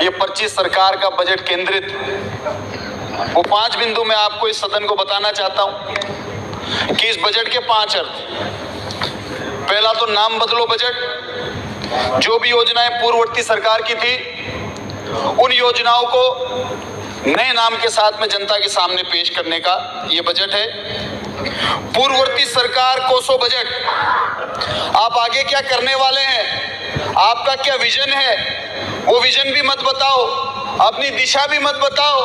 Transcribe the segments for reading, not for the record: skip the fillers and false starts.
ये 25 सरकार का बजट केंद्रित, वो 5 बिंदु मैं आपको इस सदन को बताना चाहता हूं कि इस बजट के 5 अर्थ। पहला तो नाम बदलो बजट। जो भी योजनाएं पूर्ववर्ती सरकार की थी उन योजनाओं को नए नाम के साथ में जनता के सामने पेश करने का ये बजट है। पूर्ववर्ती सरकार कोसो बजट, आप आगे क्या करने वाले हैं, आपका क्या विजन है, वो विजन भी मत बताओ, अपनी दिशा भी मत बताओ,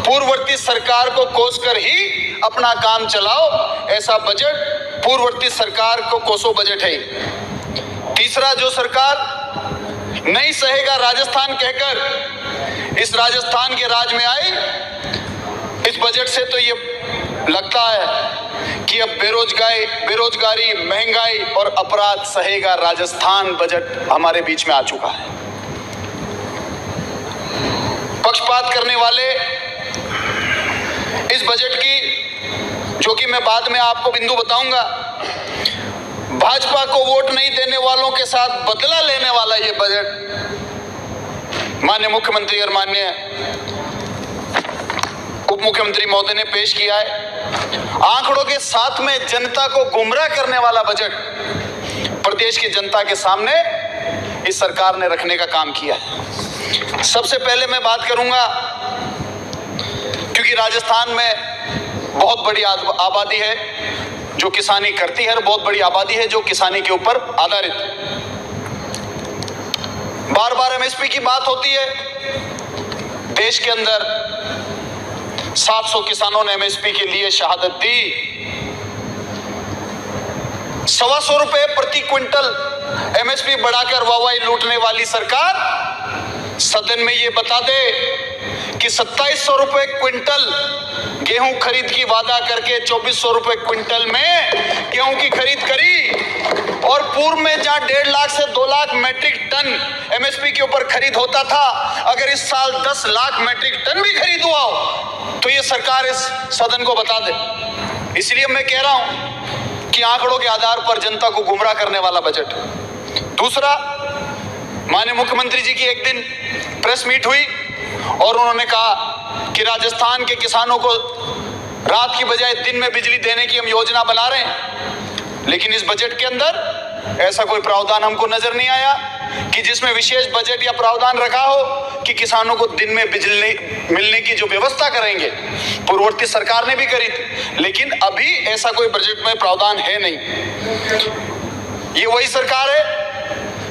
पूर्ववर्ती सरकार को कोसकर ही अपना काम चलाओ, ऐसा बजट पूर्ववर्ती सरकार को कोसो बजट है। तीसरा, जो सरकार नहीं सहेगा राजस्थान कहकर इस राजस्थान के राज में आई, इस बजट से तो ये लगता है कि अब बेरोजगारी, महंगाई और अपराध सहेगा राजस्थान बजट हमारे बीच में आ चुका है। पक्षपात करने वाले इस बजट की, जो कि मैं बाद में आपको बिंदु बताऊंगा, भाजपा को वोट नहीं देने वालों के साथ बदला लेने वाला ये बजट माननीय मुख्यमंत्री और माननीय उप मुख्यमंत्री महोदय ने पेश किया है। आंकड़ों के साथ में जनता को गुमराह करने वाला बजट प्रदेश की जनता के सामने इस सरकार ने रखने का काम किया है। सबसे पहले मैं बात करूंगा, क्योंकि राजस्थान में बहुत बड़ी आबादी है जो किसानी करती है और बहुत बड़ी आबादी है जो किसानी के ऊपर आधारित। बार बार एमएसपी की बात होती है। देश के अंदर 700 किसानों ने एमएसपी के लिए शहादत दी। 125 रुपए प्रति क्विंटल एमएसपी बढ़ाकर वाहवाही लूटने वाली सरकार सदन में ये बता दे कि 2700 रुपए क्विंटल गेहूं खरीद की वादा करके 2400 रुपए क्विंटल में गेहूं की खरीद करी, और पूर्व में जहां 1.5 लाख से 2 लाख मैट्रिक टन एमएसपी के ऊपर खरीद होता था, अगर इस साल 10 लाख मैट्रिक टन भी खरीद हुआ हो तो ये सरकार इस सदन को बता दे। इसलिए मैं कह रहा हूं कि आंकड़ों के आधार पर जनता को गुमराह करने वाला बजट। दूसरा, माननीय मुख्यमंत्री जी की एक दिन प्रेस मीट हुई और उन्होंने कहा कि राजस्थान के किसानों को रात की बजाय दिन में बिजली देने की हम योजना बना रहे हैं, लेकिन इस बजट के अंदर ऐसा कोई प्रावधान हमको नजर नहीं आया कि जिसमें विशेष बजट या प्रावधान रखा हो कि किसानों को दिन में बिजली मिलने की जो व्यवस्था करेंगे। पूर्ववर्ती सरकार ने भी करी थी, लेकिन अभी ऐसा कोई बजट में प्रावधान है नहीं। ये वही सरकार है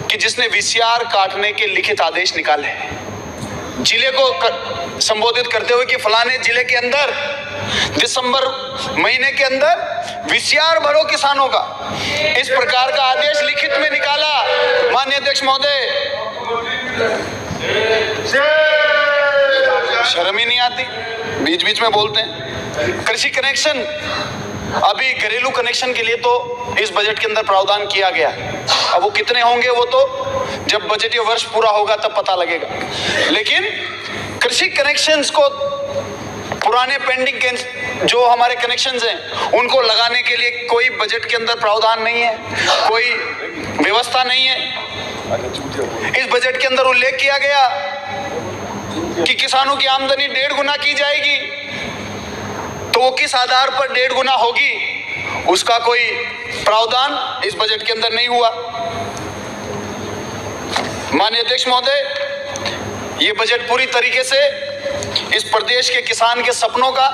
कि जिसने वीसीआर काटने के लिखित आदेश निकाले हैं, जिले को संबोधित करते हुए कि फलाने जिले के अंदर दिसंबर महीने के अंदर वीसीआर भरो किसानों का, इस प्रकार का आदेश लिखित में निकाला। माननीय अध्यक्ष महोदय, शर्म ही नहीं आती, बीच बीच में बोलते हैं। कृषि कनेक्शन, अभी घरेलू कनेक्शन के लिए तो इस बजट के अंदर प्रावधान किया गया। अब वो कितने होंगे वो तो जब बजटीय वर्ष पूरा होगा तब पता लगेगा, लेकिन कृषि कनेक्शंस को, पुराने पेंडिंग जो हमारे कनेक्शंस हैं उनको लगाने के लिए कोई बजट के अंदर प्रावधान नहीं है, कोई व्यवस्था नहीं है। इस बजट के अंदर उल्लेख किया गया कि किसानों की आमदनी 1.5 गुना की जाएगी, तो वो किस आधार पर 1.5 गुना होगी उसका कोई प्रावधान इस बजट के अंदर नहीं हुआ। माननीय अध्यक्ष महोदय, ये बजट पूरी तरीके से इस प्रदेश के किसान के सपनों का,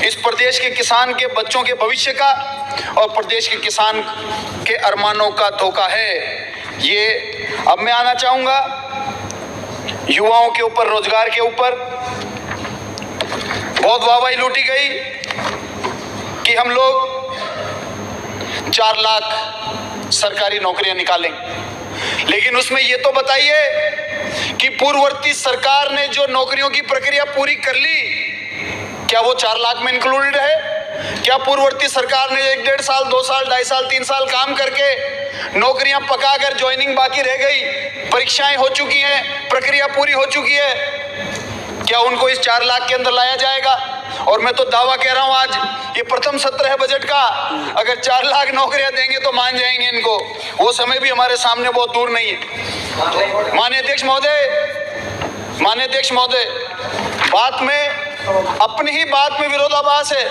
इस प्रदेश के किसान के बच्चों के भविष्य का और प्रदेश के किसान के अरमानों का धोखा है। ये अब मैं आना चाहूंगा युवाओं के ऊपर, रोजगार के ऊपर। बहुत वाहवाही लूटी गई कि हम लोग 4 लाख सरकारी नौकरियां निकालेंगे, लेकिन उसमें ये तो बताइए कि पूर्ववर्ती सरकार ने जो नौकरियों की प्रक्रिया पूरी कर ली, क्या वो 4 लाख में इंक्लूडेड है? क्या पूर्ववर्ती सरकार ने 1.5 साल, 2 साल, 2.5 साल, 3 साल काम करके नौकरियां पकाकर ज्वाइनिंग बाकी रह गई, परीक्षाएं हो चुकी हैं, प्रक्रिया पूरी हो चुकी है, क्या उनको इस 4 लाख के अंदर लाया जाएगा? और मैं तो दावा कह रहा हूं, आज ये प्रथम सत्र है बजट का, अगर 4 लाख नौकरियां देंगे तो मान जाएंगे इनको। वो समय भी हमारे सामने बहुत दूर नहीं है। माननीय अध्यक्ष महोदय, माननीय अध्यक्ष महोदय, बात में अपनी ही बात में विरोधाभास है।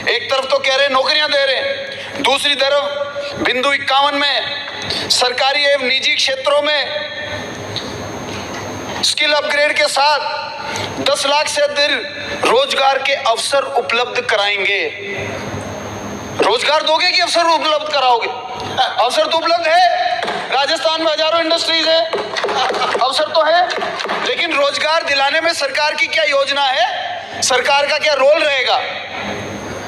एक तरफ तो कह रहे नौकरियां दे रहे हैं, दूसरी तरफ बिंदु 51 में सरकारी एवं निजी क्षेत्रों में स्किल अपग्रेड के साथ 10 लाख से अधिक रोजगार के अवसर उपलब्ध कराएंगे। रोजगार दोगे कि अवसर उपलब्ध कराओगे? अवसर तो उपलब्ध है, राजस्थान में हजारों इंडस्ट्रीज है, अवसर तो है, लेकिन रोजगार दिलाने में सरकार की क्या योजना है, सरकार का क्या रोल रहेगा,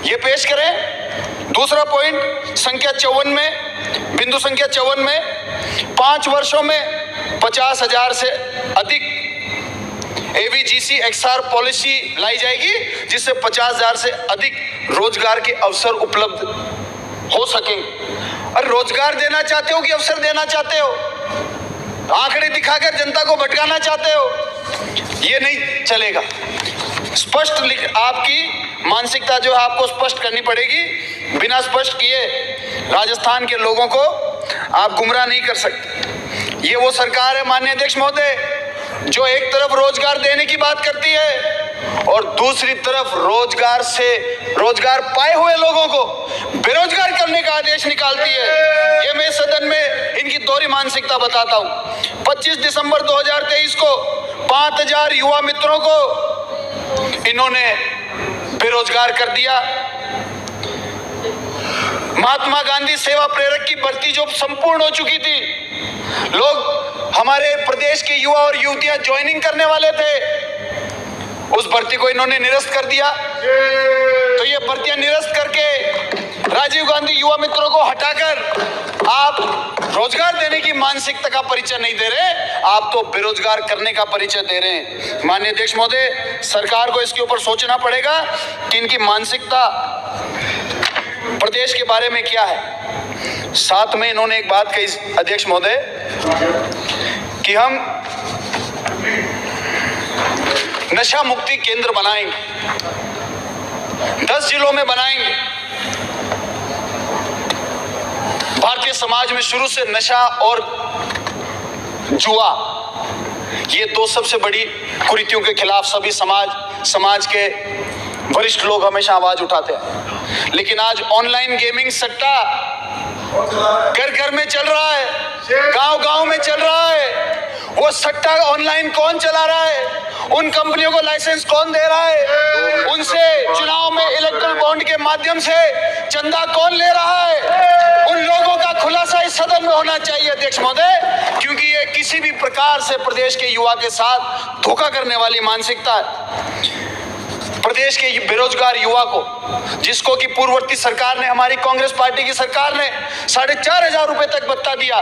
ये पेश करें। दूसरा पॉइंट संख्या 54 में, बिंदु संख्या 54 में 5 वर्षों में 50,000 से अधिक AVGC XR पॉलिसी लाई जाएगी, जिससे 50,000 से अधिक रोजगार के अवसर उपलब्ध हो सके। और रोजगार देना चाहते हो कि अवसर देना चाहते हो? आंकड़े दिखाकर जनता को भटकाना चाहते हो? ये नहीं चलेगा। स्पष्ट आपकी मानसिकता जो है आपको स्पष्ट करनी पड़ेगी। बिना स्पष्ट किए राजस्थान के लोगों को आप गुमराह नहीं कर सकते। ये वो सरकार है माननीय अध्यक्ष महोदय, जो एक तरफ रोजगार देने की बात करती है और दूसरी तरफ रोजगार पाए हुए लोगों को बेरोजगार करने का आदेश निकालती है। ये मैं सदन में इनकी दोहरी मानसिकता बताता हूं। 25 दिसंबर 2023 को 5,000 युवा मित्रों को इन्होंने बेरोजगार कर दिया। महात्मा गांधी सेवा प्रेरक की भर्ती जो संपूर्ण हो चुकी थी, लोग हमारे प्रदेश के युवा और युवतियां ज्वाइनिंग करने वाले थे, उस भर्ती को इन्होंने निरस्त कर दिया। तो ये भर्तियां निरस्त करके राजीव गांधी युवा मित्रों को हटाकर आप रोजगार देने की मानसिकता का परिचय नहीं दे रहे, आप तो बेरोजगार करने का परिचय दे रहे हैं। माननीय अध्यक्ष महोदय, सरकार को इसके ऊपर सोचना पड़ेगा कि इनकी मानसिकता प्रदेश के बारे में क्या है। साथ में इन्होंने एक बात कही अध्यक्ष महोदय कि हम नशा मुक्ति केंद्र बनाएंगे, 10 जिलों में बनाएंगे। भारतीय समाज में शुरू से नशा और जुआ, ये दो सबसे बड़ी कुरीतियों के खिलाफ सभी समाज के वरिष्ठ लोग हमेशा आवाज उठाते हैं। लेकिन आज ऑनलाइन गेमिंग सट्टा घर घर में चल रहा है, गांव गांव में चल रहा है। वो सट्टा ऑनलाइन कौन चला रहा है, उन कंपनियों को लाइसेंस कौन दे रहा है, उनसे चुनाव में इलेक्ट्रल बॉन्ड के माध्यम से चंदा कौन ले रहा है, उन लोगों का खुलासा इस सदन में होना चाहिए अध्यक्ष महोदय, क्योंकि ये किसी भी प्रकार से प्रदेश के युवा के साथ धोखा करने वाली मानसिकता है। प्रदेश के बेरोजगार युवा को, जिसको कि पूर्ववर्ती सरकार ने, हमारी कांग्रेस पार्टी की सरकार ने 4,500 रुपए तक भत्ता दिया,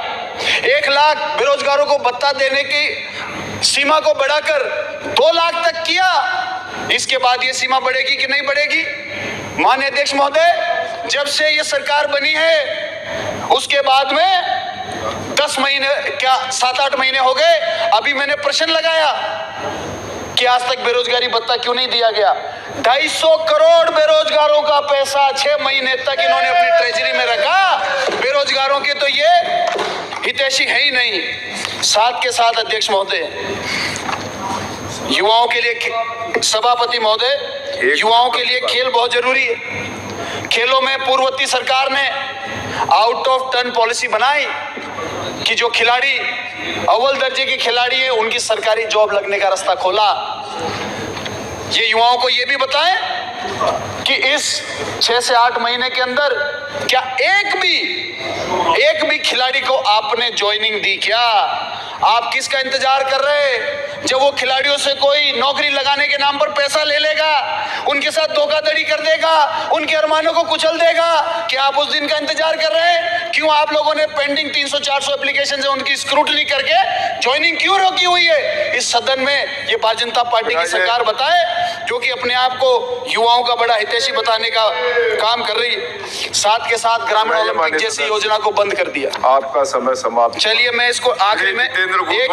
1 लाख बेरोजगारों को भत्ता देने की सीमा को बढ़ाकर 2 लाख तक किया। इसके बाद ये सीमा बढ़ेगी कि नहीं बढ़ेगी? माननीय अध्यक्ष महोदय, जब से ये सरकार बनी है उसके बाद में 10 महीने क्या 7-8 महीने हो गए, अभी मैंने प्रश्न लगाया कि आज तक बेरोजगारी भत्ता क्यों नहीं दिया गया। 250 करोड़ बेरोजगारों का पैसा 6 महीने तक इन्होंने अपनी ट्रेजरी में रखा। बेरोजगारों के तो ये हितैषी है ही नहीं। साथ के साथ अध्यक्ष महोदय, युवाओं के लिए, सभापति महोदय, युवाओं के लिए खेल बहुत जरूरी है। खेलों में पूर्ववर्ती सरकार ने आउट ऑफ टर्न पॉलिसी बनाई कि जो खिलाड़ी अव्वल दर्जे के खिलाड़ी है उनकी सरकारी जॉब लगने का रास्ता खोला। ये युवाओं को ये भी बताएं कि इस 6 से 8 महीने के अंदर क्या एक भी खिलाड़ी को आपने ज्वाइनिंग दी क्या? आप किसका इंतजार कर रहे हैं? जब वो खिलाड़ियों से कोई नौकरी लगाने के नाम पर पैसा ले लेगा, उनके साथ धोखाधड़ी कर देगा, उनके अरमानों को कुचल देगा, क्या आप उस दिन का इंतजार कर रहे हैं? क्यों आप लोगों ने पेंडिंग 300-400 एप्लीकेशन से उनकी स्क्रूटनी करके ज्वाइनिंग क्यों रोकी हुई है? इस सदन में ये भारतीय जनता पार्टी की सरकार बताए, जो कि अपने आप को युवाओं का बड़ा हितैषी बताने का काम कर रही है। साथ के साथ ग्रामीण ओलंपिक जैसी योजना को बंद कर दिया। आपका समय समाप्त। चलिए मैं इसको आखिरी में एक